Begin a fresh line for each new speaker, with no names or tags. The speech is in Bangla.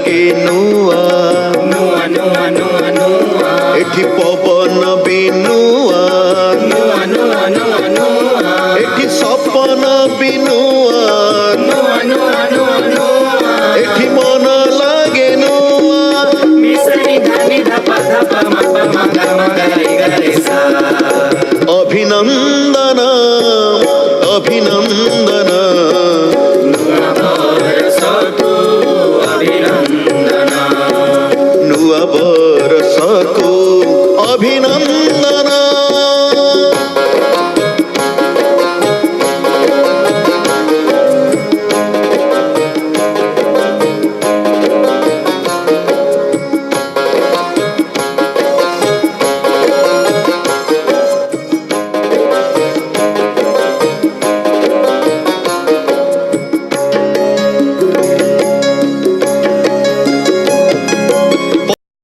লাগে নুয়া
নুয়া নুয়া নুয়া নুয়া
এটি পবন বিনুয়া
নুয়া নুয়া নুয়া নুয়া
এটি সপন বিনুয়া
নুয়া নুয়া নুয়া নুয়া
এটি মন লাগে নুয়া
মিসরি ধানি ধাপা ধাপা মাপা মাগা মাগা রে সা
অভিনন্দন অভিনন্দন
নুয়া বরসকু অভিনন্দন
নূଆ বରଷକୁ ଅଭିନନ୍ଦନ